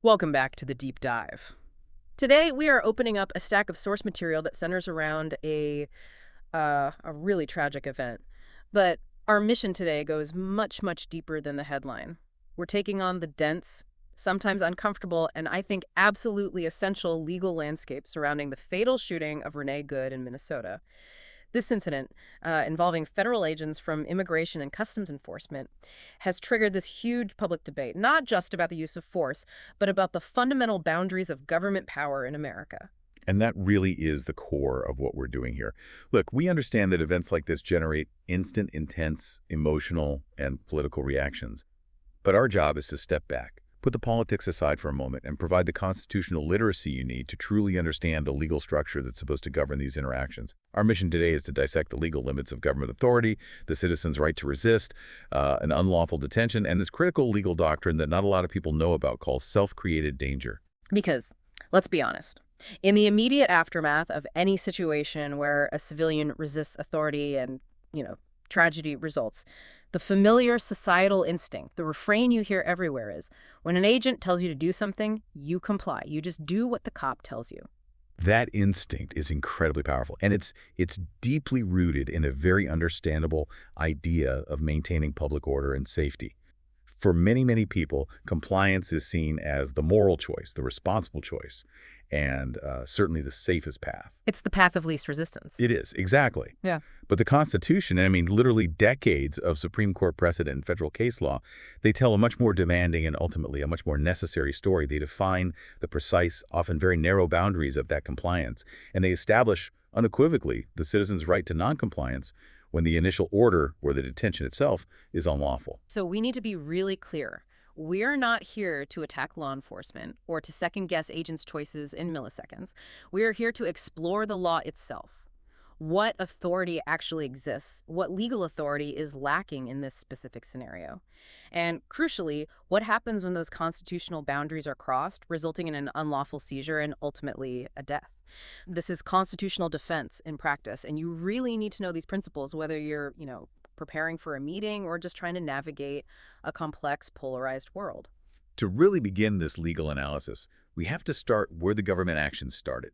Welcome back to the deep dive. Today, we are opening up a stack of source material that centers around a really tragic event. But our mission today goes much, much deeper than the headline. We're taking on the dense, sometimes uncomfortable, and I think absolutely essential legal landscape surrounding the fatal shooting of Renee Good in Minnesota. This incident, involving federal agents from Immigration and Customs Enforcement, has triggered this huge public debate, not just about the use of force, but about the fundamental boundaries of government power in America. And that really is the core of what we're doing here. Look, we understand that events like this generate instant, intense, emotional, and political reactions. But our job is to step back, put the politics aside for a moment, and provide the constitutional literacy you need to truly understand the legal structure that's supposed to govern these interactions. Our mission today is to dissect the legal limits of government authority, the citizen's right to resist, an unlawful detention, and this critical legal doctrine that not a lot of people know about called self-created danger. Because, let's be honest, in the immediate aftermath of any situation where a civilian resists authority and, tragedy results, the familiar societal instinct, the refrain you hear everywhere is, when an agent tells you to do something, you comply. You just do what the cop tells you. That instinct is incredibly powerful, and it's deeply rooted in a very understandable idea of maintaining public order and safety. For many, many people, compliance is seen as the moral choice, the responsible choice, and certainly the safest path. It's the path of least resistance. It is, exactly. Yeah. But the Constitution, and I mean literally decades of Supreme Court precedent and federal case law, they tell a much more demanding and ultimately a much more necessary story. They define the precise, often very narrow boundaries of that compliance, and they establish unequivocally the citizen's right to noncompliance when the initial order or the detention itself is unlawful. So we need to be really clear. We're not here to attack law enforcement or to second-guess agents' choices in milliseconds. We are here to explore the law itself. What authority actually exists, what legal authority is lacking in this specific scenario. And crucially, what happens when those constitutional boundaries are crossed, resulting in an unlawful seizure and ultimately a death. This is constitutional defense in practice, and you really need to know these principles, whether you're, preparing for a meeting or just trying to navigate a complex, polarized world. To really begin this legal analysis, we have to start where the government action started.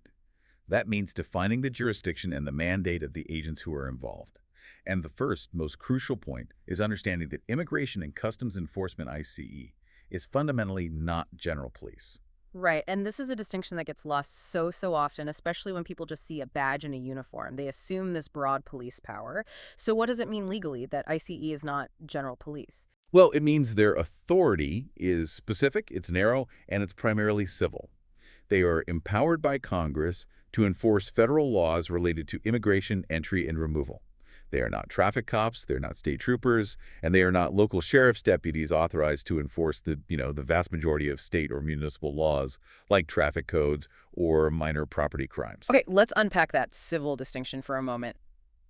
That means defining the jurisdiction and the mandate of the agents who are involved. And the first, most crucial point is understanding that Immigration and Customs Enforcement, ICE, is fundamentally not general police. Right, and this is a distinction that gets lost so often, especially when people just see a badge and a uniform. They assume this broad police power. So what does it mean legally that ICE is not general police? Well, it means their authority is specific, it's narrow, and it's primarily civil. They are empowered by Congress to enforce federal laws related to immigration, entry, and removal. They are not traffic cops, they're not state troopers, and they are not local sheriff's deputies authorized to enforce the vast majority of state or municipal laws like traffic codes or minor property crimes. Okay, let's unpack that civil distinction for a moment.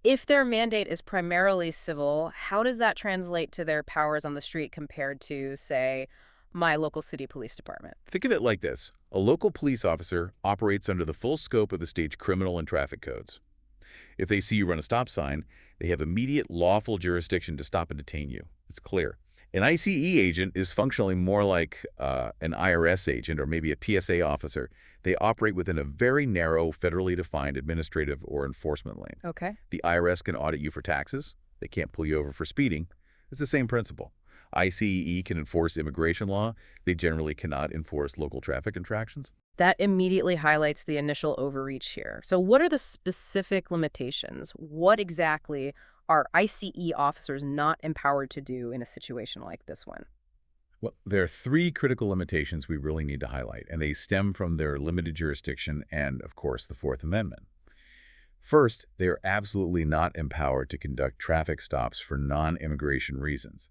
If their mandate is primarily civil, how does that translate to their powers on the street compared to, say, my local city police department? Think of it like this. A local police officer operates under the full scope of the state's criminal and traffic codes. If they see you run a stop sign, they have immediate lawful jurisdiction to stop and detain you. It's clear. An ICE agent is functionally more like an IRS agent or maybe a PSA officer. They operate within a very narrow, federally defined administrative or enforcement lane. Okay. The IRS can audit you for taxes. They can't pull you over for speeding. It's the same principle. ICE can enforce immigration law. They generally cannot enforce local traffic infractions. That immediately highlights the initial overreach here. So what are the specific limitations? What exactly are ICE officers not empowered to do in a situation like this one? Well, there are three critical limitations we really need to highlight, and they stem from their limited jurisdiction and, of course, the Fourth Amendment. First, they are absolutely not empowered to conduct traffic stops for non-immigration reasons.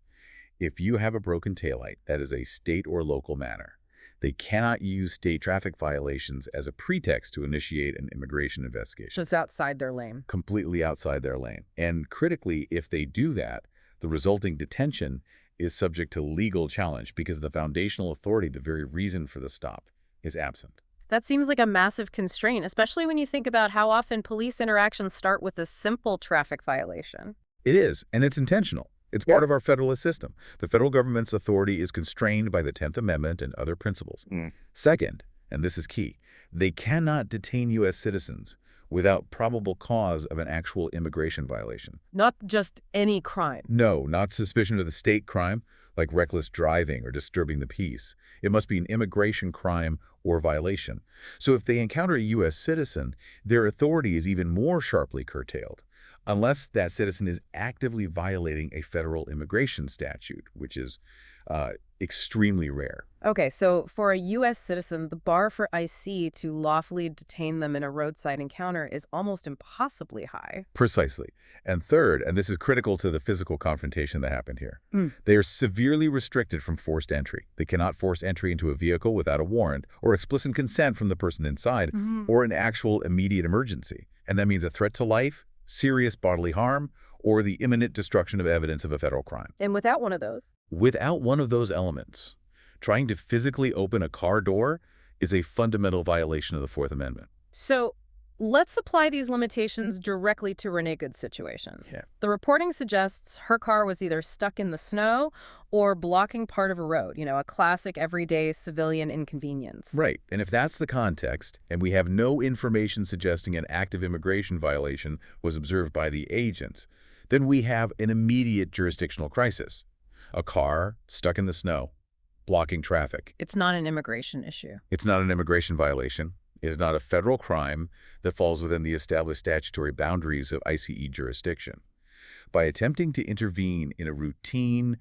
If you have a broken taillight, that is a state or local matter. They cannot use state traffic violations as a pretext to initiate an immigration investigation. Just outside their lane. Completely outside their lane. And critically, if they do that, the resulting detention is subject to legal challenge because the foundational authority, the very reason for the stop, is absent. That seems like a massive constraint, especially when you think about how often police interactions start with a simple traffic violation. It is, and it's intentional. It's Yep. part of our federalist system. The federal government's authority is constrained by the 10th Amendment and other principles. Mm. Second, and this is key, they cannot detain U.S. citizens without probable cause of an actual immigration violation. Not just any crime. No, not suspicion of the state crime, like reckless driving or disturbing the peace. It must be an immigration crime or violation. So if they encounter a U.S. citizen, their authority is even more sharply curtailed, unless that citizen is actively violating a federal immigration statute, which is extremely rare. Okay, so for a U.S. citizen, the bar for IC to lawfully detain them in a roadside encounter is almost impossibly high. Precisely. And third, and this is critical to the physical confrontation that happened here, Mm. they are severely restricted from forced entry. They cannot force entry into a vehicle without a warrant or explicit consent from the person inside or an actual immediate emergency. And that means a threat to life, serious bodily harm, or the imminent destruction of evidence of a federal crime. And without one of those, Without one of those elements, trying to physically open a car door is a fundamental violation of the Fourth Amendment. so let's apply these limitations directly to Renee Good's situation. Yeah. The reporting suggests her car was either stuck in the snow or blocking part of a road, a classic everyday civilian inconvenience. Right. And if that's the context, and we have no information suggesting an active immigration violation was observed by the agents, then we have an immediate jurisdictional crisis. A car stuck in the snow, blocking traffic. It's not an immigration issue. It's not an immigration violation. It is not a federal crime that falls within the established statutory boundaries of ICE jurisdiction. By attempting to intervene in a routine,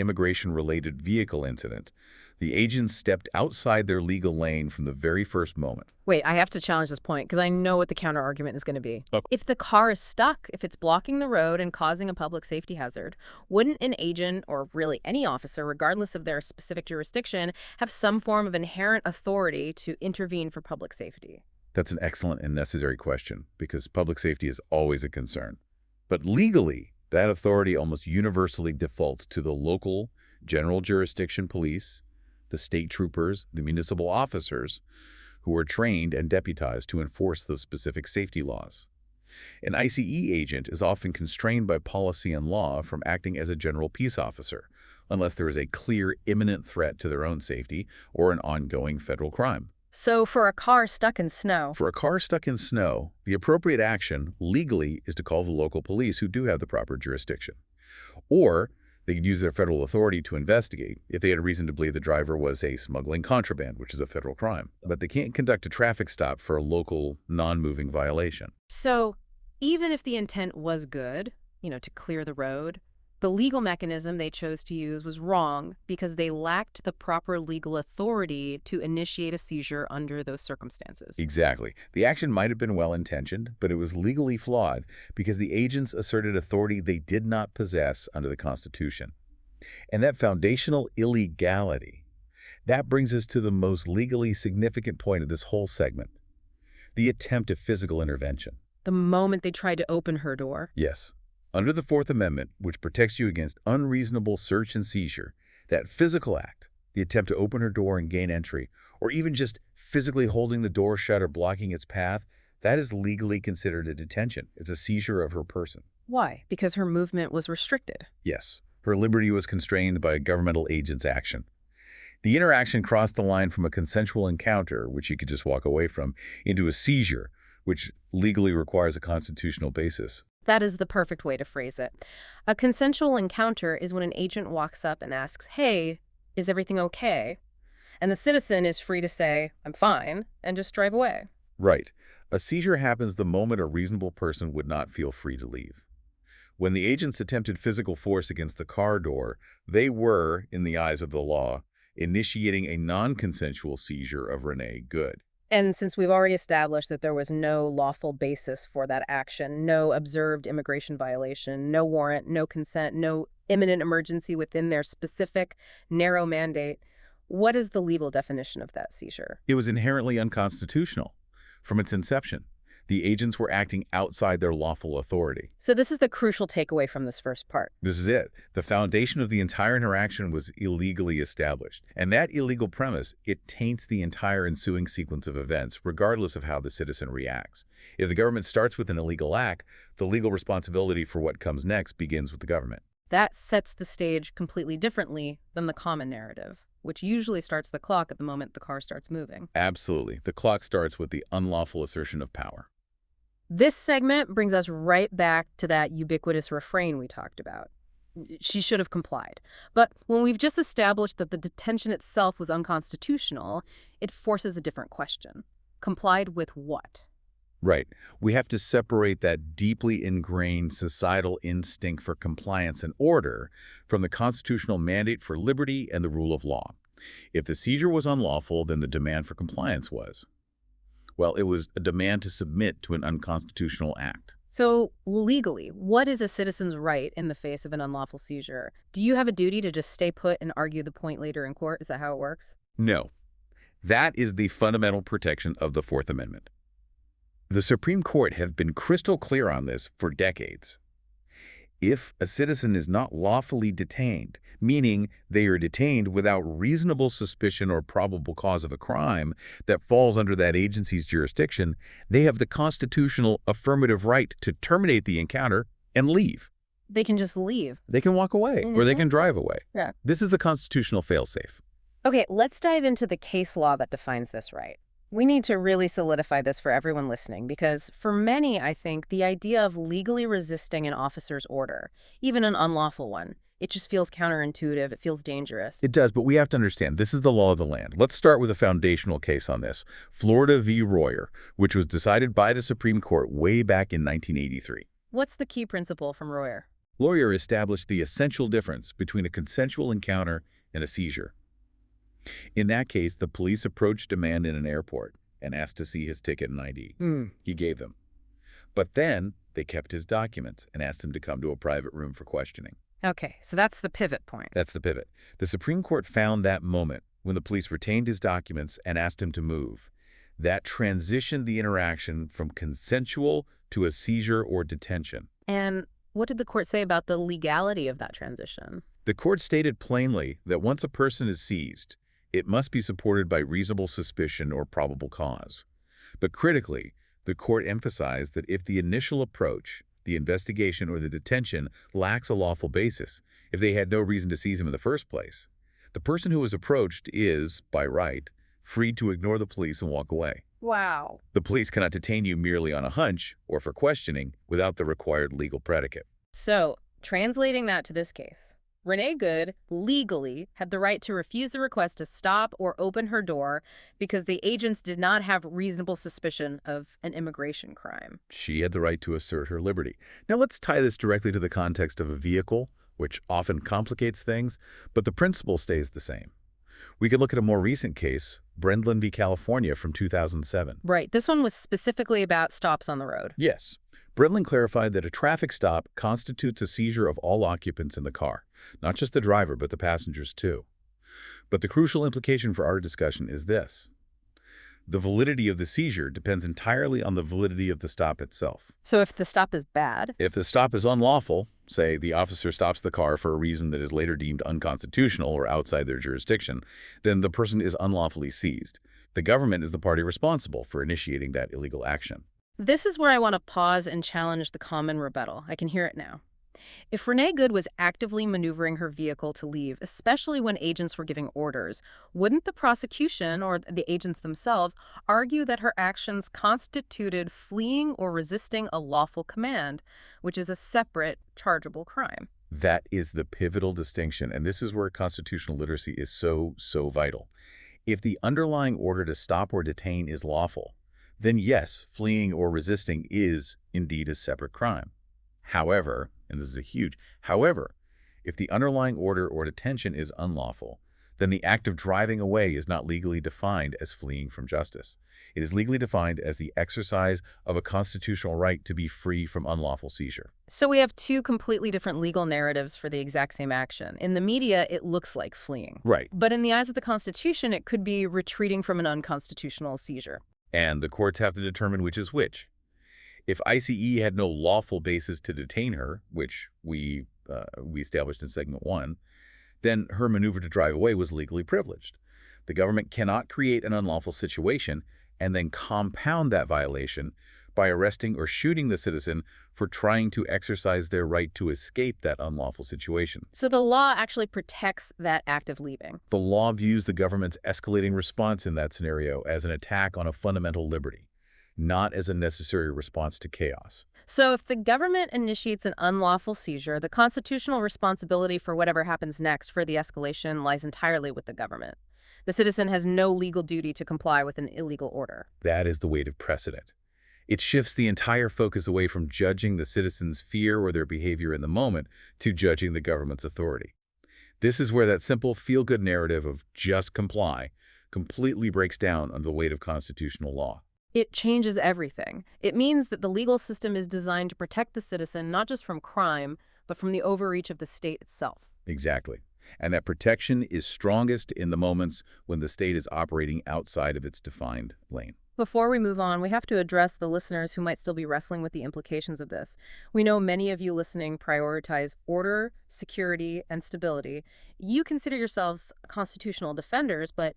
non-immigration-related vehicle incident, the agents stepped outside their legal lane from the very first moment. Wait, I have to challenge this point because I know what the counter-argument is going to be. Okay. If the car is stuck, if it's blocking the road and causing a public safety hazard, wouldn't an agent, or really any officer, regardless of their specific jurisdiction, have some form of inherent authority to intervene for public safety? That's an excellent and necessary question because public safety is always a concern. But legally, that authority almost universally defaults to the local general jurisdiction police, the state troopers, the municipal officers who are trained and deputized to enforce those specific safety laws. An ICE agent is often constrained by policy and law from acting as a general peace officer, unless there is a clear imminent threat to their own safety or an ongoing federal crime. So for a car stuck in snow, For a car stuck in snow, the appropriate action legally is to call the local police who do have the proper jurisdiction. Or they could use their federal authority to investigate if they had a reason to believe the driver was smuggling contraband, which is a federal crime. But they can't conduct a traffic stop for a local, non-moving violation. so even if the intent was good, to clear the road, the legal mechanism they chose to use was wrong because they lacked the proper legal authority to initiate a seizure under those circumstances. Exactly. The action might have been well-intentioned, but it was legally flawed because the agents asserted authority they did not possess under the Constitution. And that foundational illegality, that brings us to the most legally significant point of this whole segment, the attempt at physical intervention. The moment they tried to open her door. Yes. Under the Fourth Amendment, which protects you against unreasonable search and seizure, that physical act, the attempt to open her door and gain entry, or even just physically holding the door shut or blocking its path, that is legally considered a detention. It's a seizure of her person. Why? Because her movement was restricted. Yes, her liberty was constrained by a governmental agent's action. The interaction crossed the line from a consensual encounter, which you could just walk away from, into a seizure, which legally requires a constitutional basis. That is the perfect way to phrase it. A consensual encounter is when an agent walks up and asks, "Hey, is everything okay?" And the citizen is free to say, "I'm fine," and just drive away. Right. A seizure happens the moment a reasonable person would not feel free to leave. When the agents attempted physical force against the car door, they were, in the eyes of the law, initiating a non-consensual seizure of Renee Good. And since we've already established that there was no lawful basis for that action, no observed immigration violation, no warrant, no consent, no imminent emergency within their specific, narrow mandate, what is the legal definition of that seizure? It was inherently unconstitutional. From its inception, the agents were acting outside their lawful authority. So this is the crucial takeaway from this first part. This is it. The foundation of the entire interaction was illegally established. And that illegal premise, it taints the entire ensuing sequence of events, regardless of how the citizen reacts. If the government starts with an illegal act, the legal responsibility for what comes next begins with the government. That sets the stage completely differently than the common narrative, which usually starts the clock at the moment the car starts moving. Absolutely. The clock starts with the unlawful assertion of power. This segment brings us right back to that ubiquitous refrain we talked about. She should have complied. But when we've just established that the detention itself was unconstitutional, it forces a different question. Complied with what? Right. We have to separate that deeply ingrained societal instinct for compliance and order from the constitutional mandate for liberty and the rule of law. If the seizure was unlawful, then the demand for compliance was. Well, it was a demand to submit to an unconstitutional act. So, legally, what is a citizen's right in the face of an unlawful seizure? Do you have a duty to just stay put and argue the point later in court? Is that how it works? No. That is the fundamental protection of the Fourth Amendment. The Supreme Court have been crystal clear on this for decades. If a citizen is not lawfully detained, meaning they are detained without reasonable suspicion or probable cause of a crime that falls under that agency's jurisdiction, they have the constitutional affirmative right to terminate the encounter and leave. They can just leave. They can walk away or they can drive away. Yeah. This is the constitutional fail-safe. Okay, let's dive into the case law that defines this right. We need to really solidify this for everyone listening because for many, I think, the idea of legally resisting an officer's order, even an unlawful one, it just feels counterintuitive. It feels dangerous. It does, but we have to understand this is the law of the land. Let's start with a foundational case on this, Florida v. Royer, which was decided by the Supreme Court way back in 1983. What's the key principle from Royer? Royer established the essential difference between a consensual encounter and a seizure. In that case, the police approached a man in an airport and asked to see his ticket and ID. He gave them. But then they kept his documents and asked him to come to a private room for questioning. Okay, so that's the pivot point. That's the pivot. The Supreme Court found that moment when the police retained his documents and asked him to move. That transitioned the interaction from consensual to a seizure or detention. And what did the court say about the legality of that transition? The court stated plainly that once a person is seized, it must be supported by reasonable suspicion or probable cause. But critically, the court emphasized that if the initial approach, the investigation or the detention lacks a lawful basis, if they had no reason to seize him in the first place, the person who was approached is, by right, free to ignore the police and walk away. Wow. The police cannot detain you merely on a hunch or for questioning without the required legal predicate. So, translating that to this case, Renee Good legally had the right to refuse the request to stop or open her door because the agents did not have reasonable suspicion of an immigration crime. She had the right to assert her liberty. Now let's tie this directly to the context of a vehicle, which often complicates things, but the principle stays the same. We could look at a more recent case, Brendlin v. California from 2007. Right. This one was specifically about stops on the road. Yes. Brendlin clarified that a traffic stop constitutes a seizure of all occupants in the car, not just the driver, but the passengers too. But the crucial implication for our discussion is this. The validity of the seizure depends entirely on the validity of the stop itself. So if the stop is bad? If the stop is unlawful, say the officer stops the car for a reason that is later deemed unconstitutional or outside their jurisdiction, then the person is unlawfully seized. The government is the party responsible for initiating that illegal action. This is where I want to pause and challenge the common rebuttal. I can hear it now. If Renee Good was actively maneuvering her vehicle to leave, especially when agents were giving orders, wouldn't the prosecution or the agents themselves argue that her actions constituted fleeing or resisting a lawful command, which is a separate, chargeable crime? That is the pivotal distinction, and this is where constitutional literacy is so vital. If the underlying order to stop or detain is lawful, then yes, fleeing or resisting is indeed a separate crime. However, and this is a huge, however, if the underlying order or detention is unlawful, then the act of driving away is not legally defined as fleeing from justice. It is legally defined as the exercise of a constitutional right to be free from unlawful seizure. So we have two completely different legal narratives for the exact same action. In the media, it looks like fleeing. Right. But in the eyes of the Constitution, it could be retreating from an unconstitutional seizure. And the courts have to determine which is which. If ICE had no lawful basis to detain her, which we established in segment 1, then her maneuver to drive away was legally privileged. The government cannot create an unlawful situation and then compound that violation by arresting or shooting the citizen for trying to exercise their right to escape that unlawful situation. So the law actually protects that act of leaving. The law views the government's escalating response in that scenario as an attack on a fundamental liberty, not as a necessary response to chaos. So if the government initiates an unlawful seizure, the constitutional responsibility for whatever happens next for the escalation lies entirely with the government. The citizen has no legal duty to comply with an illegal order. That is the weight of precedent. It shifts the entire focus away from judging the citizen's fear or their behavior in the moment to judging the government's authority. This is where that simple feel-good narrative of just comply completely breaks down under the weight of constitutional law. It changes everything. It means that the legal system is designed to protect the citizen not just from crime, but from the overreach of the state itself. Exactly. And that protection is strongest in the moments when the state is operating outside of its defined lane. Before we move on, we have to address the listeners who might still be wrestling with the implications of this. We know many of you listening prioritize order, security, and stability. You consider yourselves constitutional defenders, but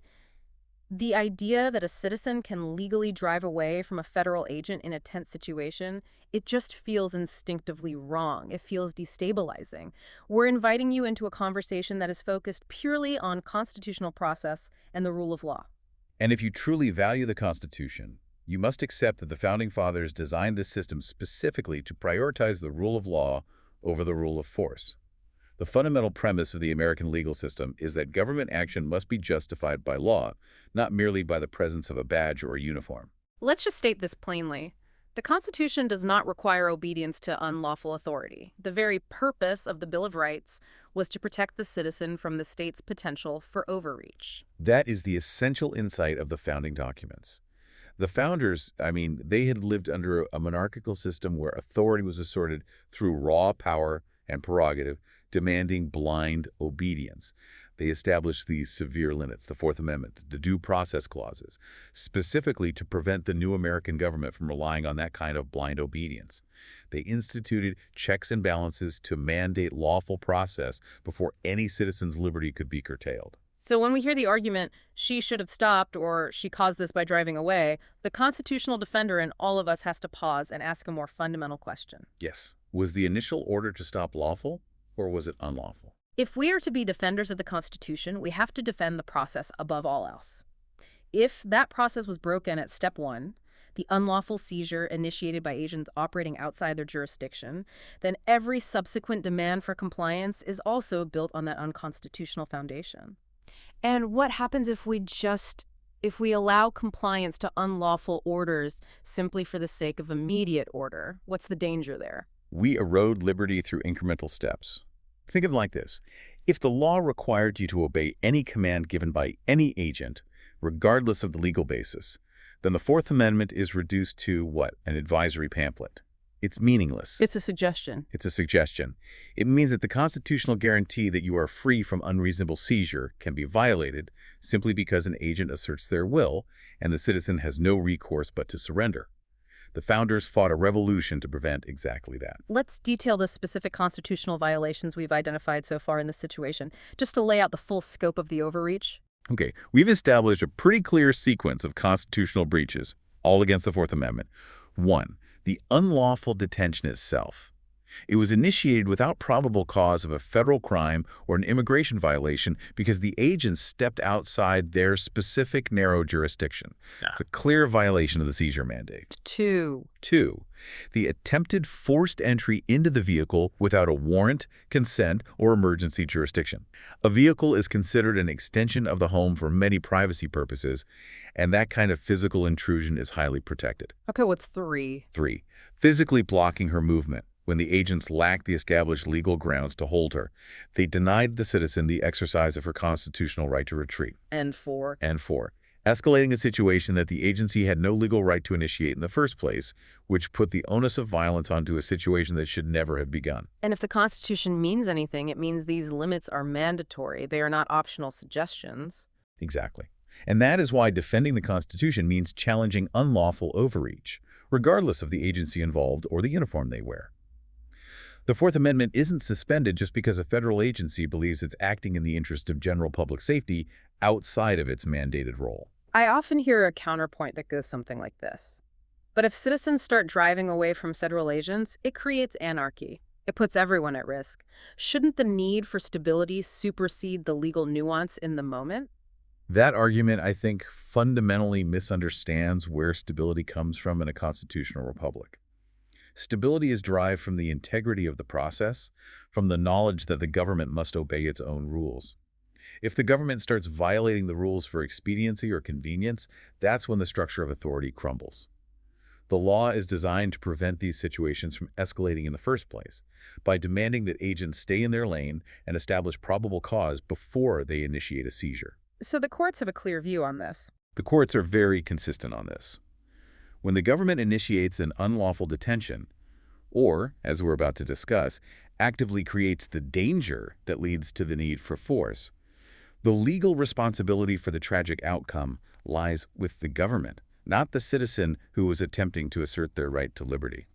the idea that a citizen can legally drive away from a federal agent in a tense situation, it just feels instinctively wrong. It feels destabilizing. We're inviting you into a conversation that is focused purely on constitutional process and the rule of law. And if you truly value the Constitution, you must accept that the Founding Fathers designed this system specifically to prioritize the rule of law over the rule of force. The fundamental premise of the American legal system is that government action must be justified by law, not merely by the presence of a badge or a uniform. Let's just state this plainly. The Constitution does not require obedience to unlawful authority. The very purpose of the Bill of Rights was to protect the citizen from the state's potential for overreach. That is the essential insight of the founding documents. The founders, they had lived under a monarchical system where authority was asserted through raw power and prerogative, demanding blind obedience. They established these severe limits, the Fourth Amendment, the due process clauses, specifically to prevent the new American government from relying on that kind of blind obedience. They instituted checks and balances to mandate lawful process before any citizen's liberty could be curtailed. So when we hear the argument, she should have stopped or she caused this by driving away, the constitutional defender in all of us has to pause and ask a more fundamental question. Yes. Was the initial order to stop lawful, or was it unlawful? If we are to be defenders of the Constitution, we have to defend the process above all else. If that process was broken at step one, the unlawful seizure initiated by agents operating outside their jurisdiction, then every subsequent demand for compliance is also built on that unconstitutional foundation. And what happens if we allow compliance to unlawful orders simply for the sake of immediate order? What's the danger there? We erode liberty through incremental steps. Think of it like this. If the law required you to obey any command given by any agent, regardless of the legal basis, then the Fourth Amendment is reduced to what? An advisory pamphlet. It's meaningless. It's a suggestion. It's a suggestion. It means that the constitutional guarantee that you are free from unreasonable seizure can be violated simply because an agent asserts their will and the citizen has no recourse but to surrender. The founders fought a revolution to prevent exactly that. Let's detail the specific constitutional violations we've identified so far in this situation, just to lay out the full scope of the overreach. Okay, we've established a pretty clear sequence of constitutional breaches, all against the Fourth Amendment. 1. The unlawful detention itself. It was initiated without probable cause of a federal crime or an immigration violation because the agents stepped outside their specific narrow jurisdiction. Yeah. It's a clear violation of the seizure mandate. 2. The attempted forced entry into the vehicle without a warrant, consent, or emergency jurisdiction. A vehicle is considered an extension of the home for many privacy purposes, and that kind of physical intrusion is highly protected. Okay, what's 3? 3. Physically blocking her movement. When the agents lacked the established legal grounds to hold her, they denied the citizen the exercise of her constitutional right to retreat. And 4. 4. Escalating a situation that the agency had no legal right to initiate in the first place, which put the onus of violence onto a situation that should never have begun. And if the Constitution means anything, it means these limits are mandatory. They are not optional suggestions. Exactly. And that is why defending the Constitution means challenging unlawful overreach, regardless of the agency involved or the uniform they wear. The Fourth Amendment isn't suspended just because a federal agency believes it's acting in the interest of general public safety outside of its mandated role. I often hear a counterpoint that goes something like this. But if citizens start driving away from federal agents, it creates anarchy. It puts everyone at risk. Shouldn't the need for stability supersede the legal nuance in the moment? That argument, I think, fundamentally misunderstands where stability comes from in a constitutional republic. Stability is derived from the integrity of the process, from the knowledge that the government must obey its own rules. If the government starts violating the rules for expediency or convenience, that's when the structure of authority crumbles. The law is designed to prevent these situations from escalating in the first place, by demanding that agents stay in their lane and establish probable cause before they initiate a seizure. So the courts have a clear view on this. The courts are very consistent on this. When the government initiates an unlawful detention, or, as we're about to discuss, actively creates the danger that leads to the need for force, the legal responsibility for the tragic outcome lies with the government, not the citizen who was attempting to assert their right to liberty.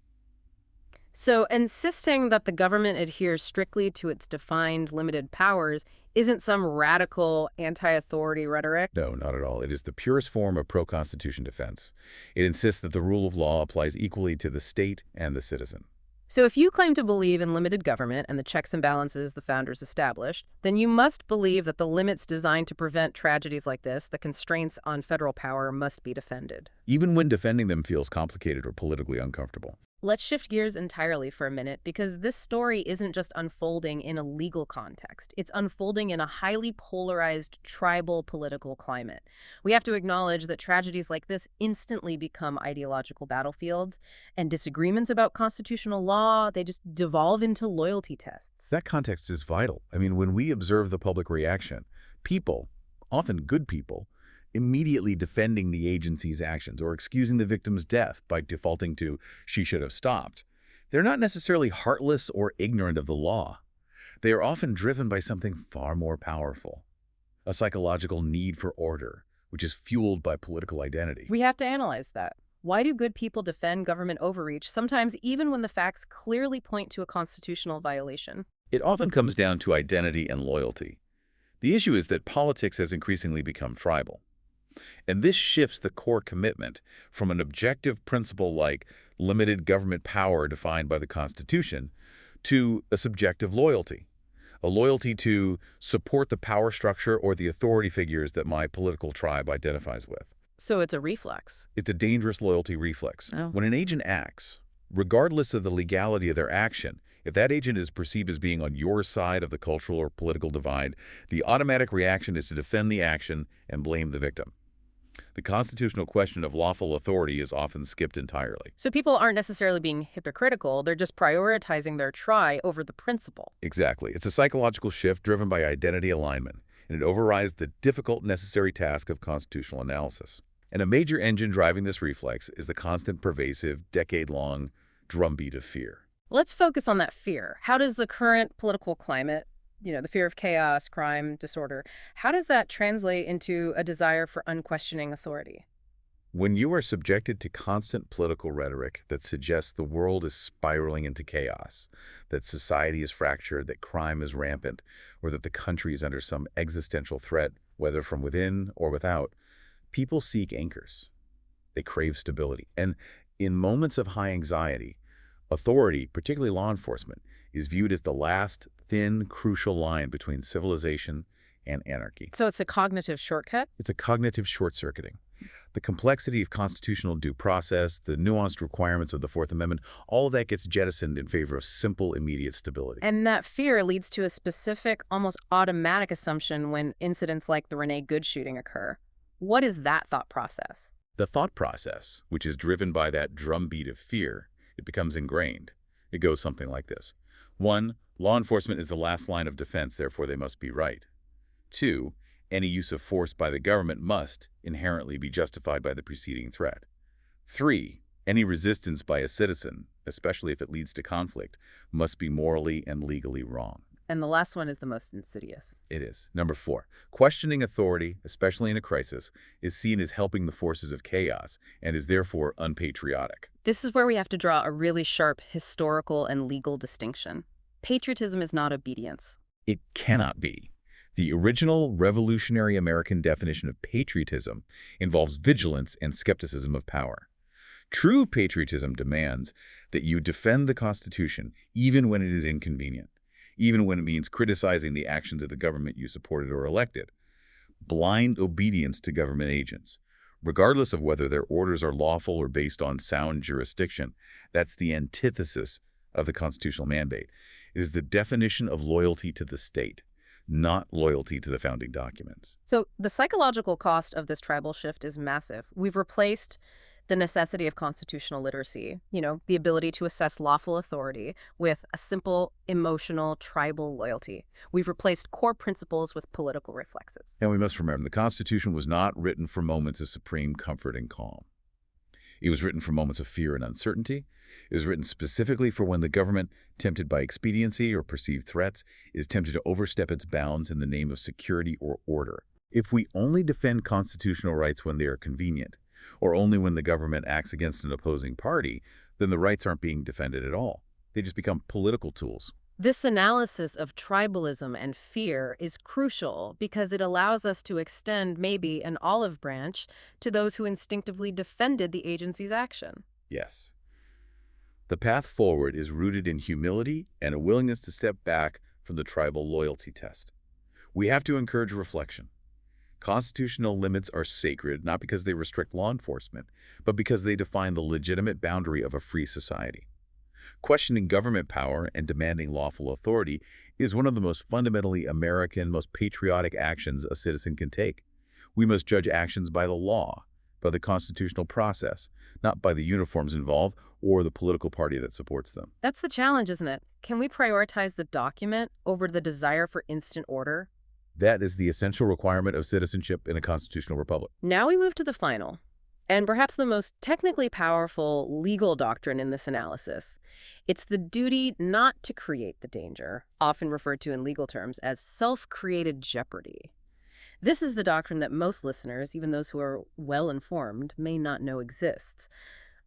So insisting that the government adheres strictly to its defined limited powers isn't some radical anti-authority rhetoric. No, not at all. It is the purest form of pro-Constitution defense. It insists that the rule of law applies equally to the state and the citizen. So if you claim to believe in limited government and the checks and balances the founders established, then you must believe that the limits designed to prevent tragedies like this, the constraints on federal power, must be defended. Even when defending them feels complicated or politically uncomfortable. Let's shift gears entirely for a minute, because this story isn't just unfolding in a legal context. It's unfolding in a highly polarized tribal political climate. We have to acknowledge that tragedies like this instantly become ideological battlefields, and disagreements about constitutional law, they just devolve into loyalty tests. That context is vital. I mean, when we observe the public reaction, people, often good people, immediately defending the agency's actions or excusing the victim's death by defaulting to "she should have stopped." They're not necessarily heartless or ignorant of the law. They are often driven by something far more powerful, a psychological need for order, which is fueled by political identity. We have to analyze that. Why do good people defend government overreach, sometimes even when the facts clearly point to a constitutional violation? It often comes down to identity and loyalty. The issue is that politics has increasingly become tribal. And this shifts the core commitment from an objective principle like limited government power defined by the Constitution to a subjective loyalty, a loyalty to support the power structure or the authority figures that my political tribe identifies with. So it's a reflex. It's a dangerous loyalty reflex. Oh. When an agent acts, regardless of the legality of their action, if that agent is perceived as being on your side of the cultural or political divide, the automatic reaction is to defend the action and blame the victim. The constitutional question of lawful authority is often skipped entirely. So people aren't necessarily being hypocritical, they're just prioritizing their try over the principle. Exactly. It's a psychological shift driven by identity alignment, and it overrides the difficult necessary task of constitutional analysis. And a major engine driving this reflex is the constant, pervasive, decade-long drumbeat of fear. Let's focus on that fear. How does the current political climate, the fear of chaos, crime, disorder, how does that translate into a desire for unquestioning authority? When you are subjected to constant political rhetoric that suggests the world is spiraling into chaos, that society is fractured, that crime is rampant, or that the country is under some existential threat, whether from within or without, people seek anchors. They crave stability. And in moments of high anxiety, authority, particularly law enforcement, is viewed as the last, thin, crucial line between civilization and anarchy. So it's a cognitive shortcut? It's a cognitive short-circuiting. The complexity of constitutional due process, the nuanced requirements of the Fourth Amendment, all of that gets jettisoned in favor of simple, immediate stability. And that fear leads to a specific, almost automatic assumption when incidents like the Renee Good shooting occur. What is that thought process? The thought process, which is driven by that drumbeat of fear, it becomes ingrained. It goes something like this. 1. Law enforcement is the last line of defense, therefore they must be right. 2. Any use of force by the government must inherently be justified by the preceding threat. 3. Any resistance by a citizen, especially if it leads to conflict, must be morally and legally wrong. And the last one is the most insidious. It is. 4. Questioning authority, especially in a crisis, is seen as helping the forces of chaos and is therefore unpatriotic. This is where we have to draw a really sharp historical and legal distinction. Patriotism is not obedience. It cannot be. The original revolutionary American definition of patriotism involves vigilance and skepticism of power. True patriotism demands that you defend the Constitution even when it is inconvenient, even when it means criticizing the actions of the government you supported or elected. Blind obedience to government agents, regardless of whether their orders are lawful or based on sound jurisdiction, that's the antithesis of the constitutional mandate. It is the definition of loyalty to the state, not loyalty to the founding documents. So the psychological cost of this tribal shift is massive. We've replaced the necessity of constitutional literacy, the ability to assess lawful authority, with a simple, emotional, tribal loyalty. We've replaced core principles with political reflexes. And we must remember, the Constitution was not written for moments of supreme comfort and calm. It was written for moments of fear and uncertainty. It was written specifically for when the government, tempted by expediency or perceived threats, is tempted to overstep its bounds in the name of security or order. If we only defend constitutional rights when they are convenient, or only when the government acts against an opposing party, then the rights aren't being defended at all. They just become political tools. This analysis of tribalism and fear is crucial because it allows us to extend maybe an olive branch to those who instinctively defended the agency's action. Yes. The path forward is rooted in humility and a willingness to step back from the tribal loyalty test. We have to encourage reflection. Constitutional limits are sacred not because they restrict law enforcement, but because they define the legitimate boundary of a free society. Questioning government power and demanding lawful authority is one of the most fundamentally American, most patriotic actions a citizen can take. We must judge actions by the law, by the constitutional process, not by the uniforms involved or the political party that supports them. That's the challenge, isn't it? Can we prioritize the document over the desire for instant order? That is the essential requirement of citizenship in a constitutional republic. Now we move to the final, and perhaps the most technically powerful legal doctrine in this analysis. It's the duty not to create the danger, often referred to in legal terms as self-created jeopardy. This is the doctrine that most listeners, even those who are well-informed, may not know exists.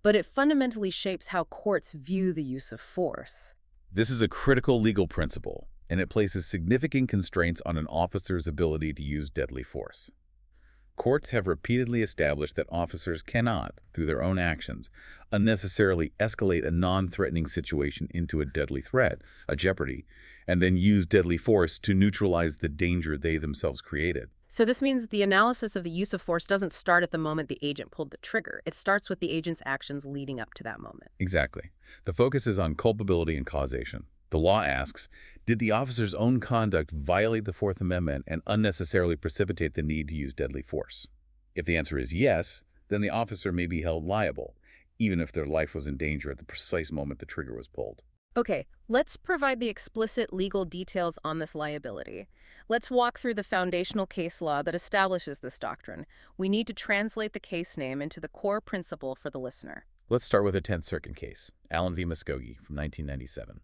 But it fundamentally shapes how courts view the use of force. This is a critical legal principle, and it places significant constraints on an officer's ability to use deadly force. Courts have repeatedly established that officers cannot, through their own actions, unnecessarily escalate a non-threatening situation into a deadly threat, a jeopardy, and then use deadly force to neutralize the danger they themselves created. So this means the analysis of the use of force doesn't start at the moment the agent pulled the trigger. It starts with the agent's actions leading up to that moment. Exactly. The focus is on culpability and causation. The law asks, did the officer's own conduct violate the Fourth Amendment and unnecessarily precipitate the need to use deadly force? If the answer is yes, then the officer may be held liable, even if their life was in danger at the precise moment the trigger was pulled. Okay, let's provide the explicit legal details on this liability. Let's walk through the foundational case law that establishes this doctrine. We need to translate the case name into the core principle for the listener. Let's start with a Tenth Circuit case, Allen v. Muskogee from 1997.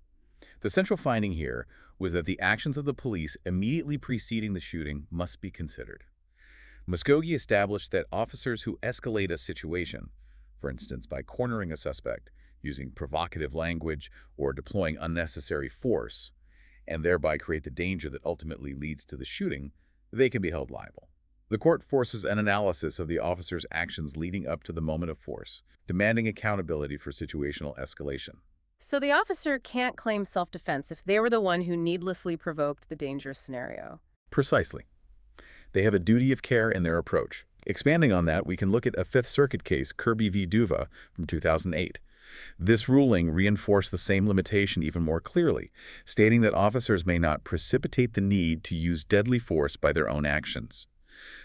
The central finding here was that the actions of the police immediately preceding the shooting must be considered. Muskogee established that officers who escalate a situation, for instance by cornering a suspect, using provocative language, or deploying unnecessary force, and thereby create the danger that ultimately leads to the shooting, they can be held liable. The court forces an analysis of the officer's actions leading up to the moment of force, demanding accountability for situational escalation. So the officer can't claim self-defense if they were the one who needlessly provoked the dangerous scenario. Precisely. They have a duty of care in their approach. Expanding on that, we can look at a Fifth Circuit case, Kirby v. Duva, from 2008. This ruling reinforced the same limitation even more clearly, stating that officers may not precipitate the need to use deadly force by their own actions.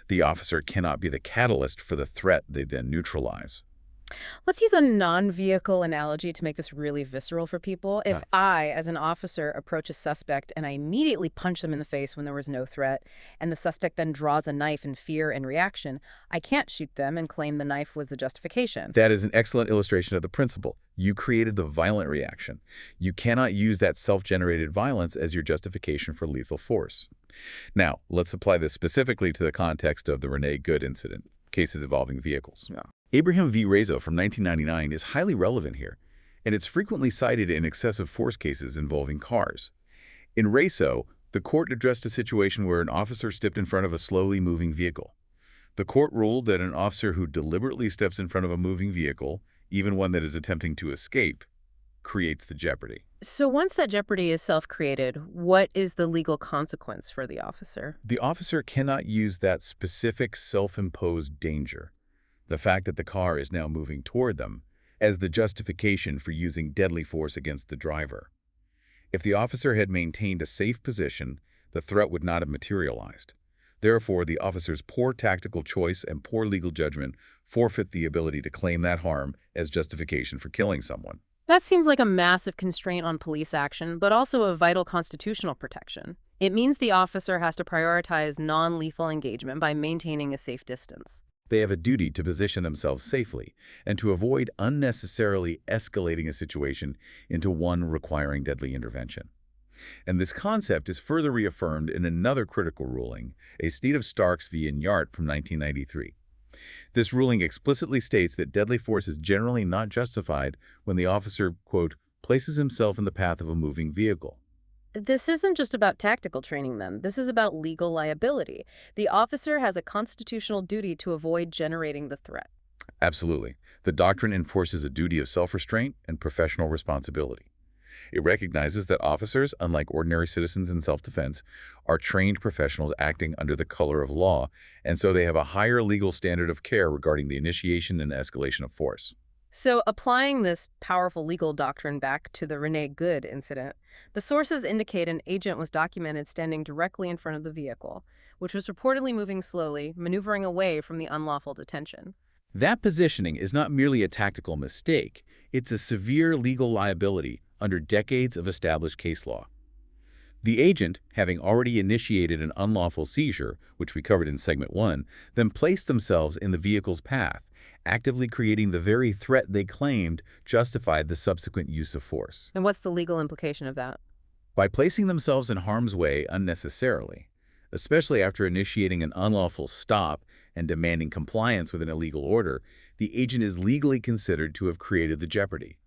The officer cannot be the catalyst for the threat they then neutralize. Let's use a non-vehicle analogy to make this really visceral for people. If I, as an officer, approach a suspect and I immediately punch them in the face when there was no threat, and the suspect then draws a knife in fear and reaction, I can't shoot them and claim the knife was the justification. That is an excellent illustration of the principle. You created the violent reaction. You cannot use that self-generated violence as your justification for lethal force. Now, let's apply this specifically to the context of the Renee Good incident, cases involving vehicles. Abraham v. Rezo from 1999 is highly relevant here, and it's frequently cited in excessive force cases involving cars. In Rezo, the court addressed a situation where an officer stepped in front of a slowly moving vehicle. The court ruled that an officer who deliberately steps in front of a moving vehicle, even one that is attempting to escape, creates the jeopardy. So once that jeopardy is self-created, what is the legal consequence for the officer? The officer cannot use that specific self-imposed danger, the fact that the car is now moving toward them, as the justification for using deadly force against the driver. If the officer had maintained a safe position, the threat would not have materialized. Therefore, the officer's poor tactical choice and poor legal judgment forfeit the ability to claim that harm as justification for killing someone. That seems like a massive constraint on police action, but also a vital constitutional protection. It means the officer has to prioritize non-lethal engagement by maintaining a safe distance. They have a duty to position themselves safely and to avoid unnecessarily escalating a situation into one requiring deadly intervention. And this concept is further reaffirmed in another critical ruling, a State of Starks v. Inyart from 1993. This ruling explicitly states that deadly force is generally not justified when the officer, quote, places himself in the path of a moving vehicle. This isn't just about tactical training, then. This is about legal liability. The officer has a constitutional duty to avoid generating the threat. Absolutely. The doctrine enforces a duty of self-restraint and professional responsibility. It recognizes that officers, unlike ordinary citizens in self-defense, are trained professionals acting under the color of law, and so they have a higher legal standard of care regarding the initiation and escalation of force. So, applying this powerful legal doctrine back to the Renee Good incident, the sources indicate an agent was documented standing directly in front of the vehicle, which was reportedly moving slowly, maneuvering away from the unlawful detention. That positioning is not merely a tactical mistake, it's a severe legal liability under decades of established case law. The agent, having already initiated an unlawful seizure, which we covered in Segment 1, then placed themselves in the vehicle's path, actively creating the very threat they claimed justified the subsequent use of force. And what's the legal implication of that? By placing themselves in harm's way unnecessarily, especially after initiating an unlawful stop and demanding compliance with an illegal order, the agent is legally considered to have created the jeopardy.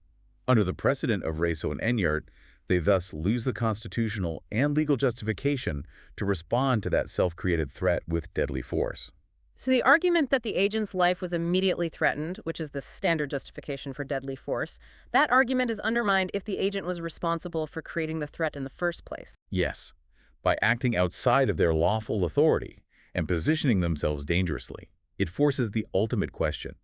Under the precedent of Reso and Enyart, they thus lose the constitutional and legal justification to respond to that self-created threat with deadly force. So the argument that the agent's life was immediately threatened, which is the standard justification for deadly force, that argument is undermined if the agent was responsible for creating the threat in the first place. Yes, by acting outside of their lawful authority and positioning themselves dangerously, it forces the ultimate question.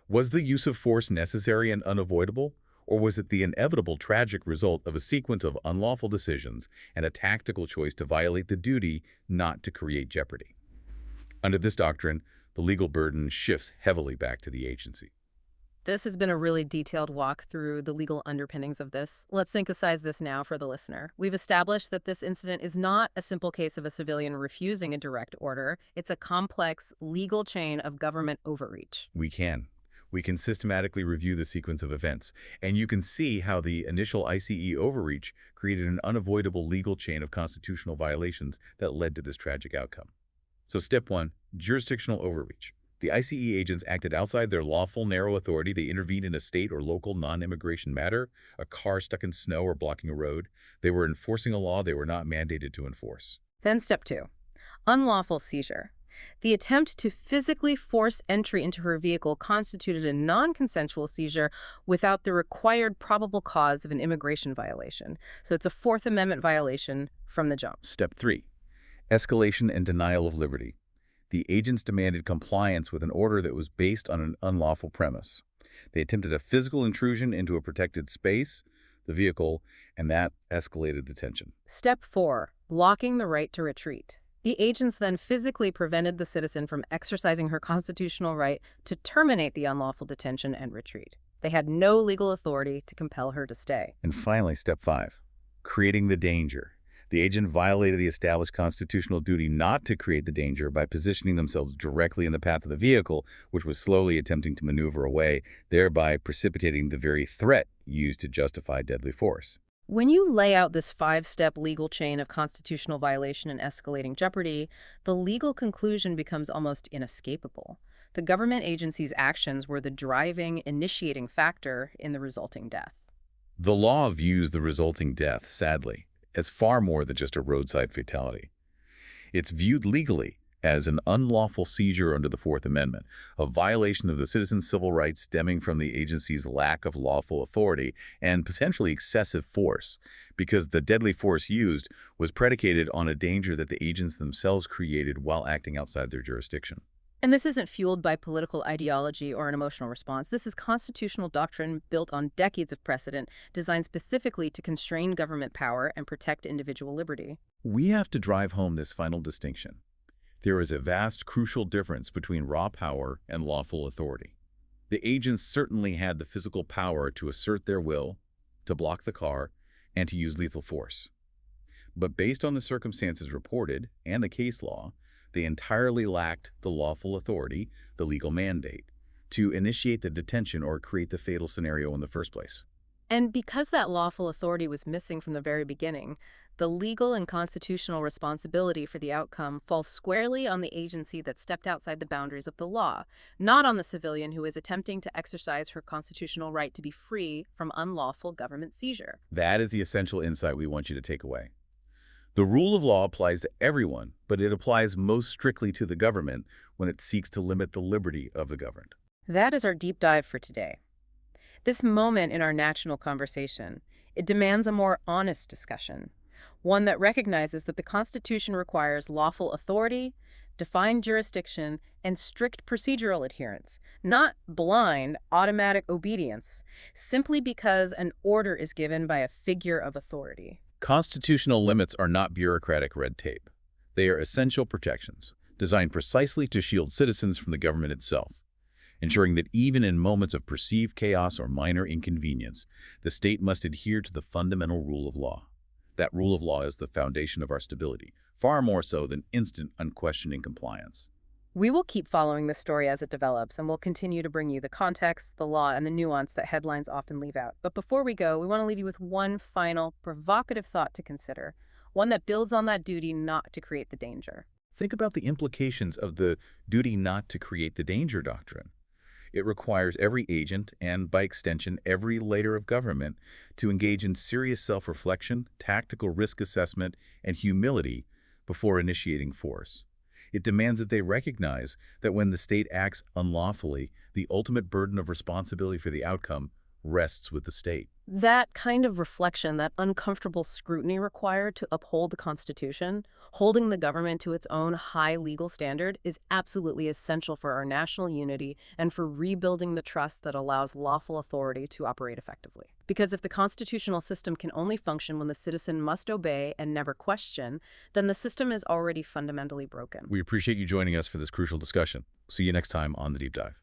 Was the use of force necessary and unavoidable? Or was it the inevitable tragic result of a sequence of unlawful decisions and a tactical choice to violate the duty not to create jeopardy? Under this doctrine, the legal burden shifts heavily back to the agency. This has been a really detailed walk through the legal underpinnings of this. Let's synthesize this now for the listener. We've established that this incident is not a simple case of a civilian refusing a direct order. It's a complex legal chain of government overreach. We can systematically review the sequence of events, and you can see how the initial ICE overreach created an unavoidable legal chain of constitutional violations that led to this tragic outcome. So step 1, jurisdictional overreach. The ICE agents acted outside their lawful narrow authority. They intervened in a state or local non-immigration matter, a car stuck in snow or blocking a road. They were enforcing a law they were not mandated to enforce. Then step 2, unlawful seizure. The attempt to physically force entry into her vehicle constituted a non-consensual seizure without the required probable cause of an immigration violation. So it's a Fourth Amendment violation from the jump. Step 3, escalation and denial of liberty. The agents demanded compliance with an order that was based on an unlawful premise. They attempted a physical intrusion into a protected space, the vehicle, and that escalated the tension. Step 4, blocking the right to retreat. The agents then physically prevented the citizen from exercising her constitutional right to terminate the unlawful detention and retreat. They had no legal authority to compel her to stay. And finally, step 5, creating the danger. The agent violated the established constitutional duty not to create the danger by positioning themselves directly in the path of the vehicle, which was slowly attempting to maneuver away, thereby precipitating the very threat used to justify deadly force. When you lay out this 5-step legal chain of constitutional violation and escalating jeopardy, the legal conclusion becomes almost inescapable. The government agency's actions were the driving, initiating factor in the resulting death. The law views the resulting death, sadly, as far more than just a roadside fatality. It's viewed legally as an unlawful seizure under the Fourth Amendment, a violation of the citizens' civil rights stemming from the agency's lack of lawful authority and potentially excessive force, because the deadly force used was predicated on a danger that the agents themselves created while acting outside their jurisdiction. And this isn't fueled by political ideology or an emotional response. This is constitutional doctrine built on decades of precedent, designed specifically to constrain government power and protect individual liberty. We have to drive home this final distinction. There is a vast, crucial difference between raw power and lawful authority. The agents certainly had the physical power to assert their will, to block the car, and to use lethal force. But based on the circumstances reported and the case law, they entirely lacked the lawful authority, the legal mandate, to initiate the detention or create the fatal scenario in the first place. And because that lawful authority was missing from the very beginning, the legal and constitutional responsibility for the outcome falls squarely on the agency that stepped outside the boundaries of the law, not on the civilian who is attempting to exercise her constitutional right to be free from unlawful government seizure. That is the essential insight we want you to take away. The rule of law applies to everyone, but it applies most strictly to the government when it seeks to limit the liberty of the governed. That is our deep dive for today. This moment in our national conversation, it demands a more honest discussion, one that recognizes that the Constitution requires lawful authority, defined jurisdiction, and strict procedural adherence, not blind, automatic obedience, simply because an order is given by a figure of authority. Constitutional limits are not bureaucratic red tape. They are essential protections, designed precisely to shield citizens from the government itself, ensuring that even in moments of perceived chaos or minor inconvenience, the state must adhere to the fundamental rule of law. That rule of law is the foundation of our stability, far more so than instant, unquestioning compliance. We will keep following this story as it develops, and we'll continue to bring you the context, the law, and the nuance that headlines often leave out. But before we go, we want to leave you with one final, provocative thought to consider, one that builds on that duty not to create the danger. Think about the implications of the duty not to create the danger doctrine. It requires every agent, and by extension, every layer of government, to engage in serious self-reflection, tactical risk assessment, and humility before initiating force. It demands that they recognize that when the state acts unlawfully, the ultimate burden of responsibility for the outcome rests with the state. That kind of reflection, that uncomfortable scrutiny required to uphold the Constitution, holding the government to its own high legal standard, is absolutely essential for our national unity and for rebuilding the trust that allows lawful authority to operate effectively. Because if the constitutional system can only function when the citizen must obey and never question, then the system is already fundamentally broken. We appreciate you joining us for this crucial discussion. See you next time on The Deep Dive.